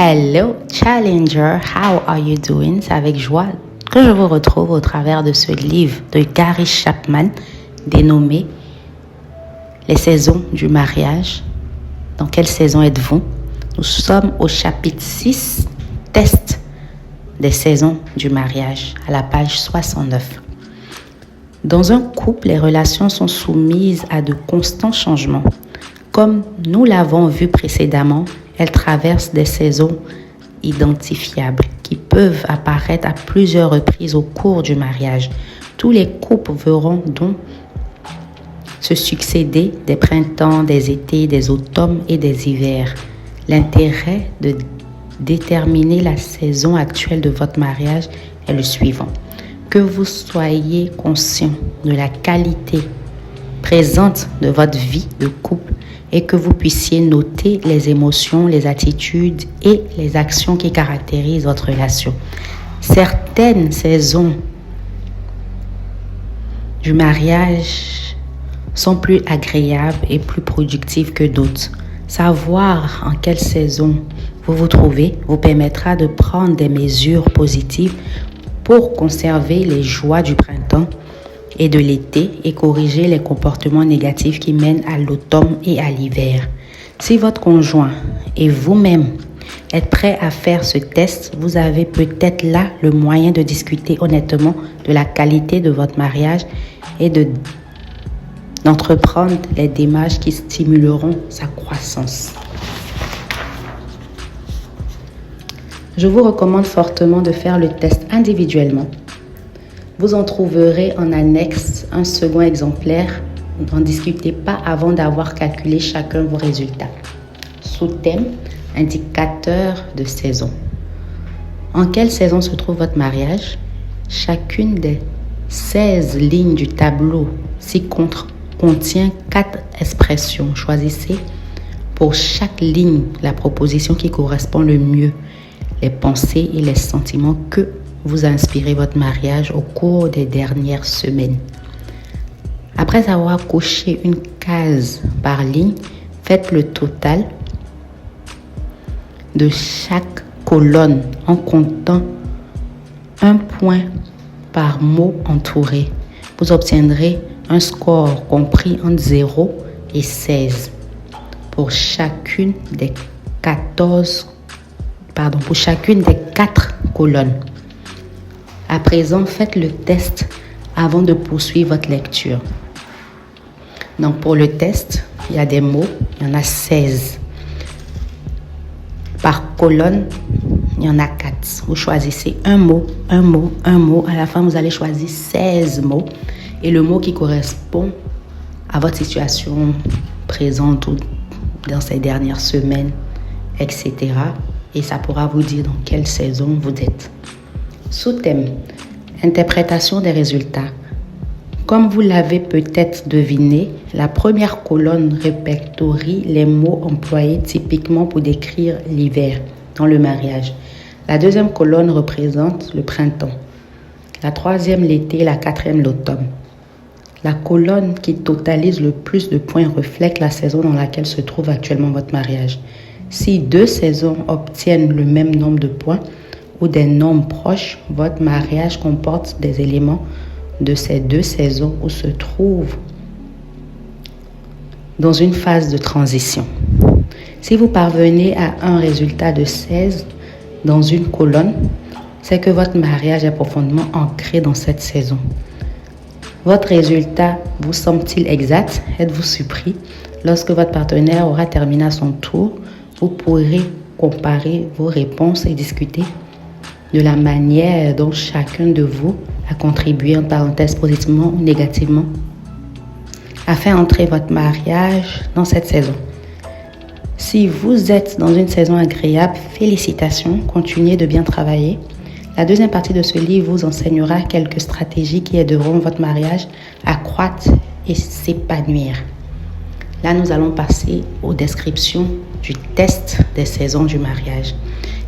Hello Challenger, how are you doing? C'est avec joie que je vous retrouve au travers de ce livre de Gary Chapman dénommé Les saisons du mariage. Dans quelle saison êtes-vous? Nous sommes au chapitre 6, test des saisons du mariage, à la page 69. Dans un couple, les relations sont soumises à de constants changements. Comme nous l'avons vu précédemment, elles traversent des saisons identifiables qui peuvent apparaître à plusieurs reprises au cours du mariage. Tous les couples verront donc se succéder des printemps, des étés, des automnes et des hivers. L'intérêt de déterminer la saison actuelle de votre mariage est le suivant. Que vous soyez conscient de la qualité présente de votre vie de couple et que vous puissiez noter les émotions, les attitudes et les actions qui caractérisent votre relation. Certaines saisons du mariage sont plus agréables et plus productives que d'autres. Savoir en quelle saison vous vous trouvez vous permettra de prendre des mesures positives pour conserver les joies du printemps et de l'été et corriger les comportements négatifs qui mènent à l'automne et à l'hiver. Si votre conjoint et vous-même êtes prêts à faire ce test, vous avez peut-être là le moyen de discuter honnêtement de la qualité de votre mariage et d'entreprendre les démarches qui stimuleront sa croissance. Je vous recommande fortement de faire le test individuellement. Vous en trouverez en annexe un second exemplaire. N'en discutez pas avant d'avoir calculé chacun vos résultats. Sous-thème, indicateur de saison. En quelle saison se trouve votre mariage? Chacune des 16 lignes du tableau ci-contre contient 4 expressions. Choisissez pour chaque ligne la proposition qui correspond le mieux, les pensées et les sentiments que vous a inspiré votre mariage au cours des dernières semaines. Après avoir coché une case par ligne, faites le total de chaque colonne en comptant un point par mot entouré. Vous obtiendrez un score compris entre 0 et 16 pour chacune des 4 colonnes. À présent, faites le test avant de poursuivre votre lecture. Donc, pour le test, il y a des mots, il y en a 16. Par colonne, il y en a 4. Vous choisissez un mot. À la fin, vous allez choisir 16 mots. Et le mot qui correspond à votre situation présente ou dans ces dernières semaines, etc. Et ça pourra vous dire dans quelle saison vous êtes. Sous-thème, interprétation des résultats. Comme vous l'avez peut-être deviné, la première colonne répertorie les mots employés typiquement pour décrire l'hiver dans le mariage. La deuxième colonne représente le printemps. La troisième l'été, la quatrième l'automne. La colonne qui totalise le plus de points reflète la saison dans laquelle se trouve actuellement votre mariage. Si 2 saisons obtiennent le même nombre de points, ou des nombres proches, votre mariage comporte des éléments de ces 2 saisons où se trouve dans une phase de transition. Si vous parvenez à un résultat de 16 dans une colonne, c'est que votre mariage est profondément ancré dans cette saison. Votre résultat vous semble-t-il exact? Êtes-vous surpris? Lorsque votre partenaire aura terminé à son tour, vous pourrez comparer vos réponses et discuter de la manière dont chacun de vous a contribué, en parenthèse, positivement ou négativement, à faire entrer votre mariage dans cette saison. Si vous êtes dans une saison agréable, félicitations, continuez de bien travailler. La deuxième partie de ce livre vous enseignera quelques stratégies qui aideront votre mariage à croître et s'épanouir. Là, nous allons passer aux descriptions du test des saisons du mariage.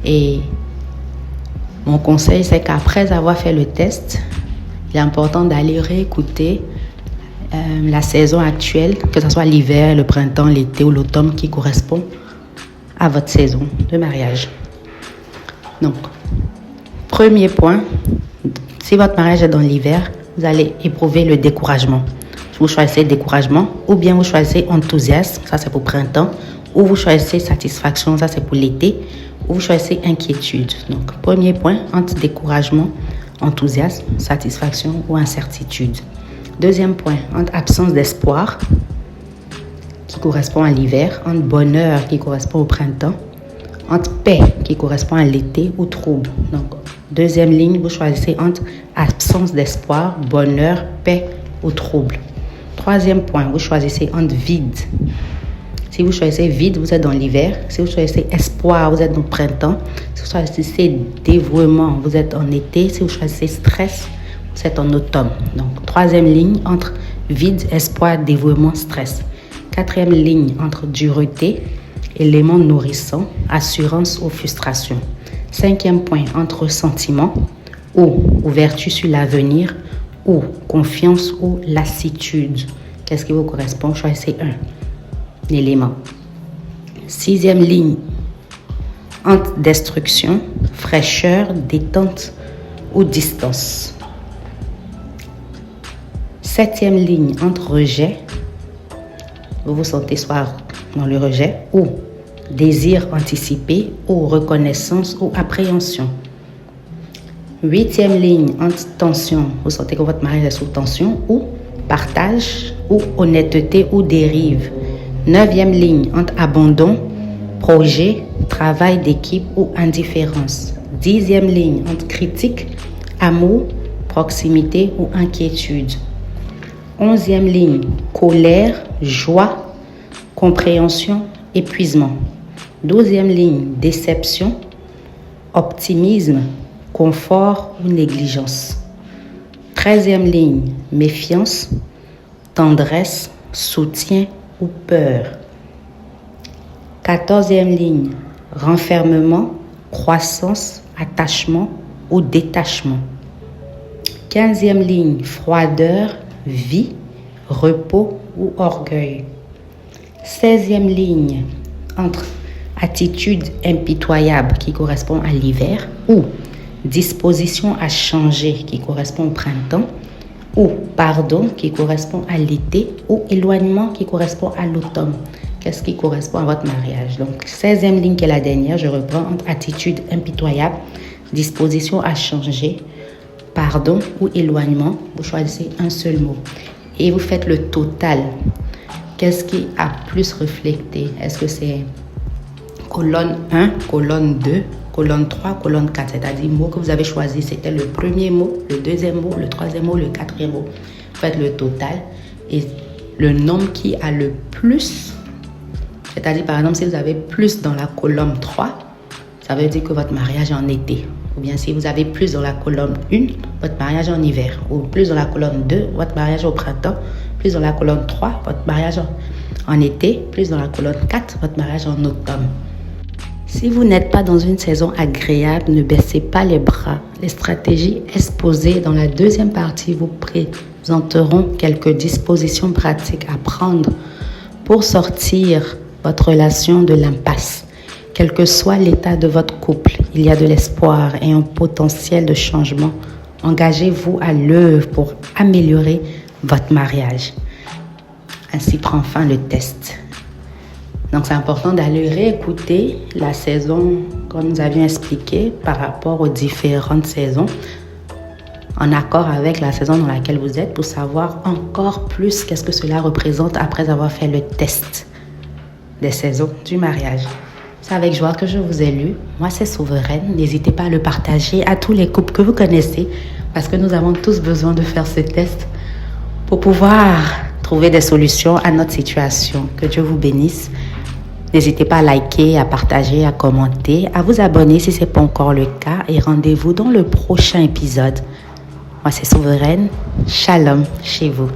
Et mon conseil, c'est qu'après avoir fait le test, il est important d'aller réécouter la saison actuelle, que ce soit l'hiver, le printemps, l'été ou l'automne qui correspond à votre saison de mariage. Donc, premier point, si votre mariage est dans l'hiver, vous allez éprouver le découragement. Vous choisissez découragement ou bien vous choisissez enthousiasme, ça c'est pour printemps, ou vous choisissez satisfaction, ça c'est pour l'été, ou vous choisissez inquiétude. Donc, premier point, entre découragement, enthousiasme, satisfaction ou incertitude. Deuxième point, entre absence d'espoir, qui correspond à l'hiver, entre bonheur, qui correspond au printemps, entre paix, qui correspond à l'été, ou trouble. Donc, deuxième ligne, vous choisissez entre absence d'espoir, bonheur, paix ou trouble. Troisième point, vous choisissez entre vide. Si vous choisissez vide, vous êtes dans l'hiver. Si vous choisissez espoir, vous êtes dans le printemps. Si vous choisissez dévouement, vous êtes en été. Si vous choisissez stress, vous êtes en automne. Donc, troisième ligne entre vide, espoir, dévouement, stress. Quatrième ligne entre dureté, élément nourrissant, assurance ou frustration. Cinquième point entre sentiment ou ouverture sur l'avenir ou confiance ou lassitude. Qu'est-ce qui vous correspond? Choisissez un élément. Sixième ligne entre destruction, fraîcheur, détente ou distance. Septième ligne entre rejet, vous vous sentez soit dans le rejet, ou désir anticipé, ou reconnaissance ou appréhension. Huitième ligne entre tension, vous sentez que votre mariage est sous tension, ou partage, ou honnêteté ou dérive. Neuvième ligne entre abandon, projet, travail d'équipe ou indifférence. Dixième ligne entre critique, amour, proximité ou inquiétude. Onzième ligne, colère, joie, compréhension, épuisement. Douzième ligne, déception, optimisme, confort ou négligence. Treizième ligne, méfiance, tendresse, soutien ou peur. Quatorzième ligne, renfermement, croissance, attachement ou détachement. Quinzième ligne, froideur, vie, repos ou orgueil. 16e ligne entre attitude impitoyable qui correspond à l'hiver ou disposition à changer qui correspond au printemps ou pardon qui correspond à l'été ou éloignement qui correspond à l'automne. Qu'est-ce qui correspond à votre mariage? Donc 16e ligne qui est la dernière, je reprends, entre attitude impitoyable, disposition à changer, pardon ou éloignement, vous choisissez un seul mot et vous faites le total. Qu'est-ce qui a plus reflété? Est-ce que c'est colonne 1, colonne 2, colonne 3, colonne 4? C'est-à-dire mot que vous avez choisi, c'était le premier mot, le deuxième mot, le troisième mot, le quatrième mot. Vous faites le total et le nombre qui a le plus, c'est-à-dire par exemple si vous avez plus dans la colonne 3, ça veut dire que votre mariage est en été. Ou bien si vous avez plus dans la colonne 1, votre mariage est en hiver. Ou plus dans la colonne 2, votre mariage est au printemps. Plus dans la colonne 3, votre mariage en été. Plus dans la colonne 4, votre mariage en automne. Si vous n'êtes pas dans une saison agréable, ne baissez pas les bras. Les stratégies exposées dans la deuxième partie vous présenteront quelques dispositions pratiques à prendre pour sortir votre relation de l'impasse. Quel que soit l'état de votre couple, il y a de l'espoir et un potentiel de changement. Engagez-vous à l'œuvre pour améliorer votre mariage. Ainsi prend fin le test. Donc c'est important d'aller réécouter la saison comme nous avions expliqué par rapport aux différentes saisons en accord avec la saison dans laquelle vous êtes pour savoir encore plus qu'est-ce que cela représente après avoir fait le test des saisons du mariage. C'est avec joie que je vous ai lu. Moi, c'est Souveraine. N'hésitez pas à le partager à tous les couples que vous connaissez parce que nous avons tous besoin de faire ce test pour pouvoir trouver des solutions à notre situation. Que Dieu vous bénisse. N'hésitez pas à liker, à partager, à commenter, à vous abonner si ce n'est pas encore le cas et rendez-vous dans le prochain épisode. Moi, c'est Souveraine. Shalom chez vous.